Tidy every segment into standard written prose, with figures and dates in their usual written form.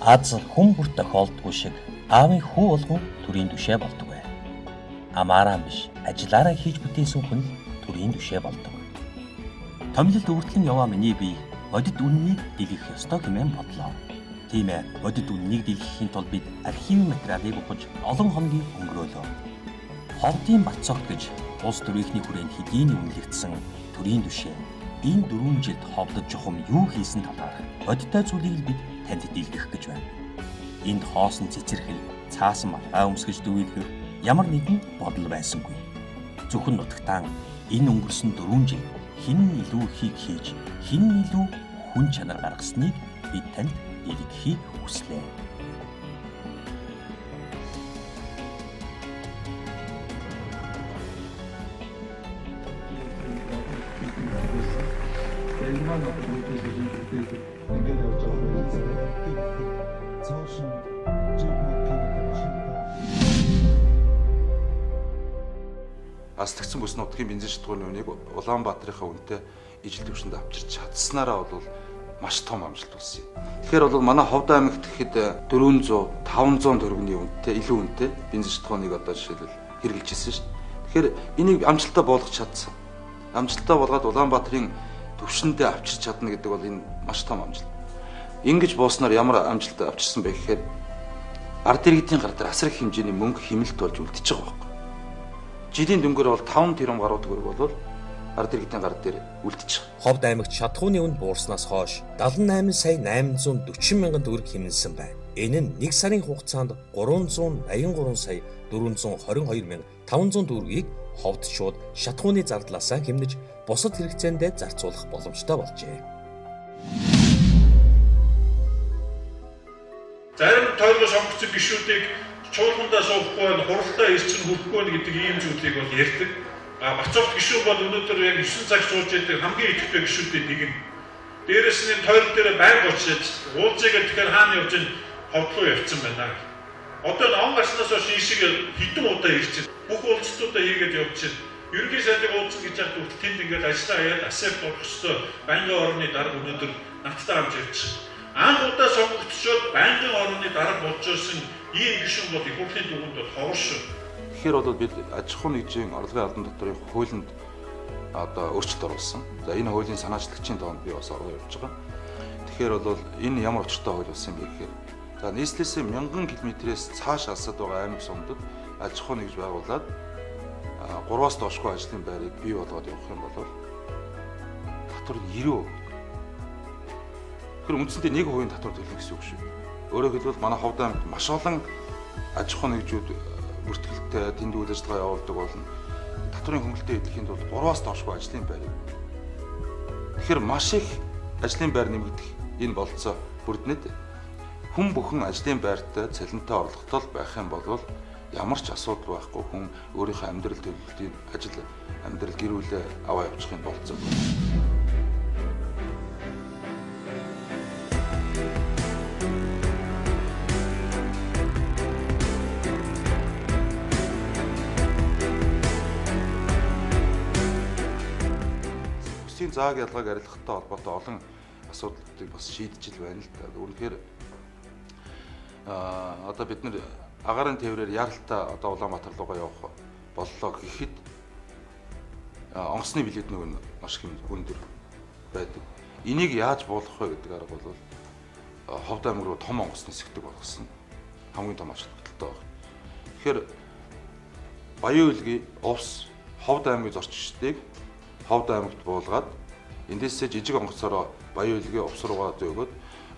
Аз хүн бүр тохиолдгүй шиг аавын хүү болгон төрийн түшээ болдог бай. Амаараа биш, ажиллаараа хийж бүтээсэн хүн төрийн түшээ болдог. Томилолд өвөртлөн яваа миний бие бодит үннийг дэлгэх ёстой хэмээн бодлоо. Тийм ээ, бодит үннийг дэлгэхийн тулд бид архивын материалыг ухаж олон хоногийг өнгөрөөлөө. Ховдын Бацогт гэж улс төрийнхний хүрээнд хэдийн үнэлэгдсэн төрийн түшээ энэ 4 жилд ховдод жухам юу хийсэн талаар бодиттой зүйлийг л бид танд дэлгэх гэж байна. Энд хоосон цэцэрхэл, цаасан малгай өмсгөж дүүйлгэх ямар нэгэн бодол байсангүй. Зөвхөн нутагтаан энэ өнгөрсөн 4 жил хэн илүү ихийг хийж, хэн илүү хүн чанар гаргасныг бид танд дэлгэхийг хүслээ. Аслагдсан бүс нутгийн бензин шатгууны үнийг Улаанбаатарынхаа үнэтэй ижил төвшөнд авчирч чадсанараа бол маш том амжилт болсон юм. Тэгэхээр бол манай Ховд аймагт гэхэд 400-500 төгрөгийн үнэтэй илүү үнэтэй бензин шатгууныг одоо жишээлбэл хэрэгжилж ирсэн шүү дээ. Тэгэхээр энийг амжилттай болгох чадсан. Амжилттай болгоод Улаанбаатарын төвшөндөө авчирч чадна гэдэг бол энэ маш том амжилт. Ингэж бууснаар ямар амжилт авчирсан бэ гэхээр ард иргэдийн гар дээр асар их хэмжээний мөнгө хэмнэлт болж үлдчихэж байгаа байхгүй. Жилийн дөнгөөр бол 5 тэрбум гаруй төгрөг бол ард иргэдийн гар дээр үлдчих. Ховд аймагт шатхууны үнд буурснаас хойш 78 сая 840 мянган төгрөг хэмнэлсэн байна. Энэ нь 1 сарын хугацаанд 383 сая 422 мянга 500 төгрөгийг ховдчууд шатхууны зардлаасаа хэмнэж бусад хэрэгцээндээ зарцуулах боломжтой болжээ. Зарим тойргоо сонгогдсон гишүүдийг чуулгандаа суухгүй байна, хуралдаа ирсэн хүрхгүй байна гэдэг ийм зүйлийг бол ярьдаг. Бацогт гишүүн бол өнөөдөр яг 9 цаг сууж байдаг хамгийн идэвхтэй гишүүдийн нэг нь. Дээрээс нь тойрог дээр байнга очиж уулзъя гэхээр хаана явж ин ховдлоо явцсан байна. Одоо он гарснаас хойш ийшээ хэдэн удаа ирж байна. Бүх уулзалтуудаа хийгээд явж байна. Ерөнхий сайдыг уулзсан гэж яхад хүртэл тэнд ингээд ажиллаа яад асар болох ёстой. Байнгын орны дарга өнөөдөр надтай хамт явж байна. Анх удаа сонгогдсоод байнгын орны дарга болж ирсэн ийм гишүүн бол их хурлын дүгнэлт бол ховор шүү. Тэгэхээр бол бид аж ахуйн нэгжийн орлогын албан доторын хуулинд одоо өөрчлөлт оруулсан. За энэ хуулийн санаачлагчийн тоонд би бас ороо явж байгаа. Тэгэхээр бол энэ ямар очиртой хууль болсон бэ гэхээр за нийслэлээс 1000 км-ээс цааш алсад байгаа аймаг сумдад аж ахуйн нэгж байгуулад 3-аас доошгүй ажлын байрыг бий болгоод явах юм бол татвар 90%. Тэгэхээр үндсэндээ 1% татвар төлнө гэсэн үг шүү. Өөрөөр хэлбэл манай Ховд аймагт маш олон аж ахуйн нэгжүүд бүртгэлтэй тэнд үйл ажиллагаа явуулдаг болно. Татварын хөнгөлөлтөд эдлэхийн тулд 3-аас доошгүй ажлын байрыг. Тэгэхээр маш их ажлын байр нэмэгдэх энэ болцоо бүрднэд хүн бүхэн ажлын байртай цалинтай орлоготой байх юм бол ямар ч асуудал байхгүй хүн өөрийнхөө амьдрал төлөвлөлтийн ажил амьдрал гэр бүлээ аваа явуулах юм болцоо. Зааг ялгааг арилгахтай холбоотой олон асуудлуудыг бас шийдэж байна л да. Үүнхээр одоо бид нэр агаарын тээврээр яралтай одоо Улаанбаатар руугаа явах боллоо гэхэд онгоцны билет нэг нь маш өндөр байдаг. Энийг яаж буулгах вэ гэдэг арга бол Ховд аймаг руу том онгоцны сэгдэг болгосон хамгийн том ач холбогдолтой байна. Тэгэхээр Баян Улгийн увс Ховд аймгийн зорчигчдыг Ховд аймагт буулгаад эндээсээ жижиг онгоцоор Баян Улгийн увс руугаа зөөгөөд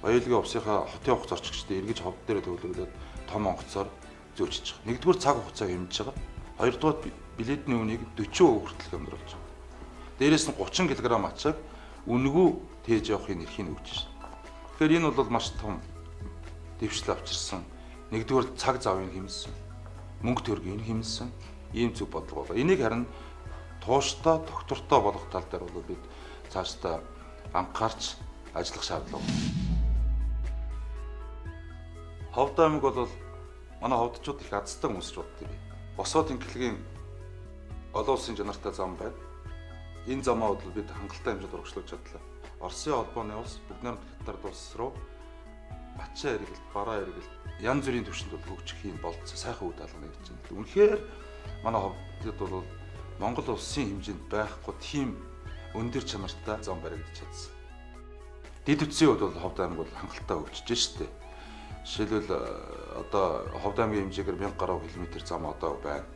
Баян Улгийн увсынхаа хотын ухц зорчигчдыг эргэж Ховд дээр төвлөрүүлээд том онгоцоор зөөчж байгаа. Нэгдүгээр цаг хугацаа хэмжиж байгаа. Хоёрдугаар билетний үнийг 40% хүртэл хямдруулж байгаа. Дээрээс нь 30 кг ачааг үнэгүй тээж явахын эрхийг өгч байна. Тэгэхээр энэ бол маш том дэвшил авчирсан. Нэгдүгээр цаг завыг хэмжсэн. Мөнгө төргийг хэмжсэн. Ийм зүг бодлого байна. Энийг харин тууштай, доктортой болох тал дээр бол бид цаашдаа анхаарч ажиллах шаардлага байна. Ховд аймаг бол манай ховдчууд их азтай хүмүүс ч боддог юм. Босоо тэнхлэгийн олон улсын чанартай зам байна. Энэ замаа бид хангалттай хэмжээнд урагшлуулж чадлаа. Оросын холбооны улс, Бүгд найрамд Хятад улс руу ачаа эргэлт, бараа эргэлт янз бүрийн төвшөнд бол хөгжих юм болцсон сайхан үе даалгана гэж байна. Үнэхээр манай ховдод бол Монгол улсын хэмжээнд байхгүй тийм өндөр чанартай зам баригдаж чадсан. Дэд үтсийн хувьд бол Ховд аймаг бол хангалттай хөгжиж штэ. Жишээлбэл одоо Ховд аймгийн хэмжээгээр 1000 гаруй километр зам одоо байна.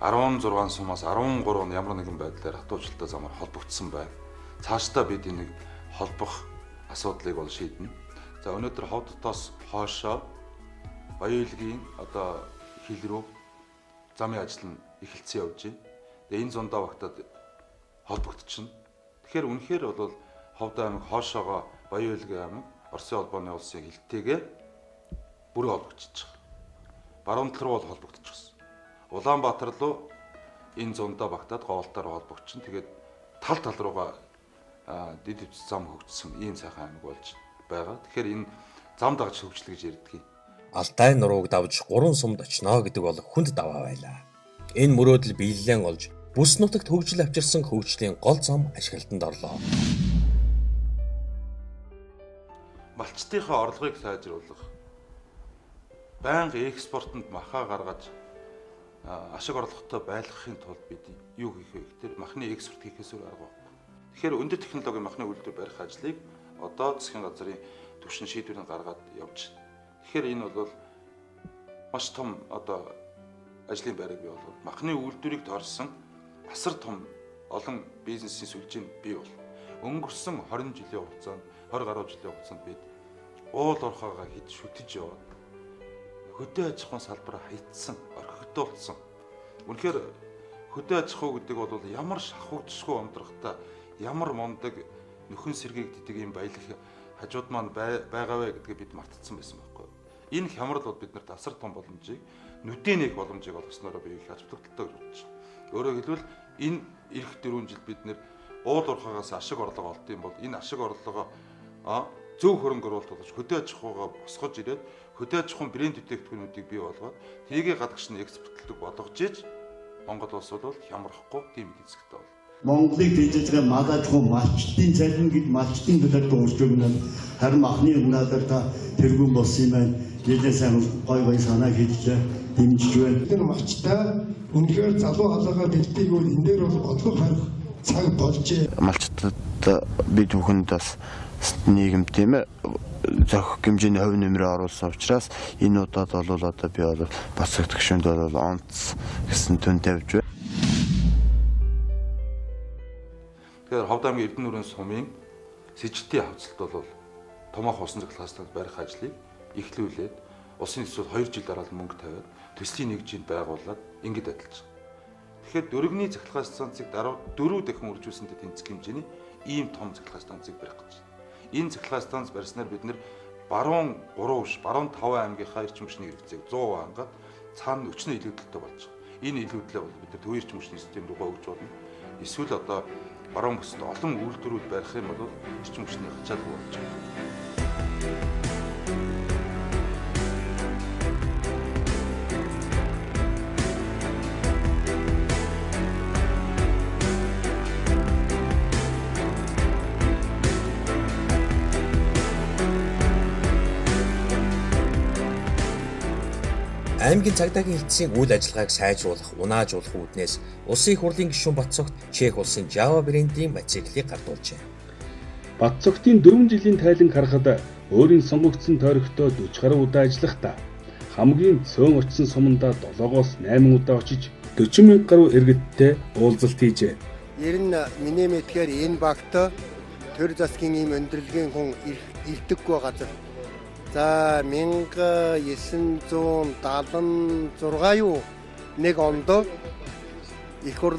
16 сумаас 13 нь ямар нэгэн байдлаар хатуужилттай замаар холбогдсон байна. Цаашдаа бид энийг холбох асуудлыг бол шийднэ. За өнөөдөр Ховдтоос хоошоо Баян-Илгийн одоо хил рүү замын ажил нь эхэлсэн явж байна. Тэгээ энэ зундаа багтаад холбогдчихно. Тэгэхээр үнэхээр бол Ховд аймаг хоошоогоо Баян-Илгийн аймаг Оросын холбооны улсын хилтэйгээ бүрэн холбогдчихж байгаа. Баруун тал руу бол холбогдчихсон. Улаанбаатар руу энэ зундаа багтаад Говьолтоор холбогдчихно. Тэгээд тал руугаа дэд үтс зам хөгжсөн ийм сайхан аймаг болж байгаа. Тэгэхээр энэ зам дагаж хөгжил гэж ярьдаг юм. Алтай нурууг давж 3 сумд очно гэдэг бол хүнд даваа байлаа. Энэ мөрөөдөл биелэлэн олж бүс нутагт хөгжил авчирсан хөгжлийн гол зам ашиглалтанд орлоо. Малчтынхаа орлогыг сайжруулах, байнга экспортод махаа гаргаж ашиг орлоготой байлгахын тулд бид юу хийх вэ гэхээр махны экспорт хийхээс өөр арга байхгүй. Тэгэхээр өндөр технологийн махны үйлдвэр барих ажлыг одоо засгийн газрын түвшин шийдвэрийг гаргаад явж байна. Тэгэхээр энэ бол маш том одоо ажлын байрыг бий болгоод махны үйлдвэрийг тооцсон асар том олон бизнесийн сүлжээ бий бол. Өнгөрсөн 20 жилийн хугацаанд 20 гаруй жилийн хугацаанд бид уул уурхаагаа хэд шүтэж яваад хөдөө аж ахуйн салбараа хайцсан, орхигдуулсан. Үнэхээр хөдөө аж ахуй гэдэг бол ямар шахагдшгүй ундрахтай, ямар мундаг нөхөн сэргээгддэг юм баялаг хажууд маань байгаа вэ гэдгийг бид мартцсан байсан байхгүй. Энэ хямрал бол биднэрт асар том боломжийг нүдэн нэг боломжийг олгосноор би их ачаалттай гэж бодож байна. Өөрөөр хэлбэл энэ эх 4 жил бид нэр уул уурхаагаас ашиг орлого олд юм бол энэ ашиг орлогоо зөв хөрөнгө оруулалт болж хөдөө аж ахуйгаа босгож ирээд хөдөө аж ахуйн брэнд бүтээгдэхүүнүүдийг бий болгоод тийг гадагш нь экспортлдог болгож иж Монгол улс бол хямрахгүй тийм эзэгтэй бол. Монголыг дижитал магадгүй малчтын зарим гэж малчтын төлөв дуурж өгнө. Харин махны өнөөдөр та тэргүүн болсон юм байна. Жилээ сайн гой санаа хийлээ дэмжиж байна. Тэр малчтай үнэхээр залуу халаагаа бэлтгийг бол энэ дээр бол бодлого харах цаг болжээ. Малчтад бид бүхэнд бас нийгэм тийм ээ зохих хэмжээний хувь нэмрээ оруулсан учраас энэ удаад бол одоо би бол бацагт гишүүнд бол онц гэсэн төн тавьж байна. Тэгэхээр Ховд аймгийн Эрдэнэ нүрийн сумын сэжигтийн хавцалт бол томоохон усан цэглэх хастанд барих ажлыг эхлүүлээд улсын нийслэл 2 жил дараа мөнгө тавиад төслийн нэгжийг байгуулад ингэж адилж байгаа. Тэгэхээр дөрөвний цэглэх станцыг дараа 4 дахин үржүүлсэнтэй тэнцэх хэмжээний ийм том цэглэх станцыг барих гэж байна. Энэ цэглэх станц барьснаар бид нэр баруун 3 биш баруун 5 аймгийнхаа эрчим хүчний хэрэгцээг 100% хангаад цаана өчнө илүүдэлтэй болж байгаа. Энэ илүүдлээ бол бид төвийн эрчим хүчний систем рүү өгж болно. Эсвэл одоо баруун бүсд олон үйлдвэрүүд барих юм бол эрчим хүчний хачаалт болж байгаа. Аймгийн цагдаагийн хэлтсийн үйл ажиллагааг сайжруулах, унаажуулах үүднээс улсын их хурлын гишүүн Бацогт Чех улсын Java брэндийн мотоциклийг гардуулжээ. Бацогтын 4 жилийн тайлан харахад өөрийн сонгогдсон тойрогтоо 40 гаруй удаа ажиллахдаа хамгийн цөөн очсон сумандаа 7-оос 8 удаа очиж 40,000 гаруй иргэдтэй уулзалт хийжээ. Ер нь миний мэдхээр энэ багт төр засгийн ийм өндөрлөгийн хүн ирдэггүй газар. За 1976 юу нэг онд их хурл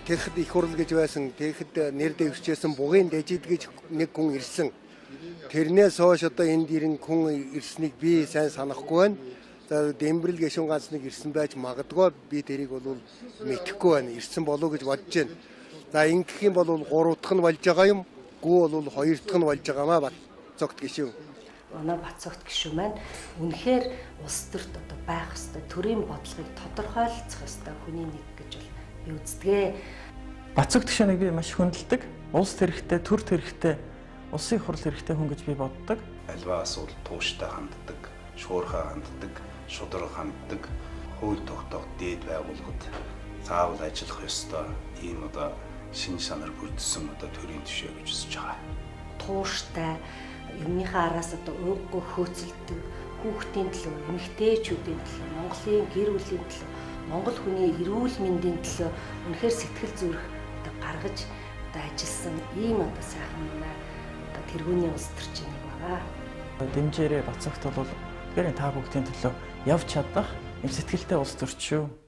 тэгэхэд их хурл гэж байсан. Тэгэхэд нэр дэвшижсэн бугийн дэжид гэж нэг хүн ирсэн. Тэрнээс хойш одоо энд ирэн хүн ирснийг би сайн санахгүй байна. За Дэмбэрэл гишүүн ганц нэг ирсэн байж магадгүй би тэрийг бол мэдэхгүй байна. Ирсэн болов гэж бодож байна. За ингэх юм бол 3 дахь нь болж байгаа юм. Гүү бол 2 дахь нь болж байгаамаа Бацогт гишүүн. Манай Бацогт гишүүн маань үнэхээр улс төрт одоо байх ёстой төрийн бодлогыг тодорхойлцох ёстой хүний нэг гэж бол би үздэг. Бацогт гишүүнийг би маш хүндэлдэг. Улс төрхтэй, төр төрхтэй улсын их хурл хэрэгтэй хүн гэж би боддог. Альва асуудал тууштай ханддаг, шуурхай ханддаг, шудраг ханддаг, хууль тогтоох дээд байгууллагад заавал ажиллах ёстой ийм одоо шинэ санаар бүрдсэн одоо төрийн түвшээ гэж үзэж байгаа. Тууштай юмныхаа араас одоо ууггүй хөөцөлдөг хүүхдийн төлөө, эмэгтэйчүүдийн төлөө, Монголын гэр бүлийн төлөө, Монгол хүний эрүүл мэндийн төлөө үнэхээр сэтгэл зүрх одоо гаргаж одоо ажилласан ийм одоо сайхан манай одоо тэргүүний улс төрчин нэг байгаа. Дэмжээрээ Бацагт бол тэгэхээр та бүгдийн төлөө явж чадах юм сэтгэлтэй улс төрч шүү.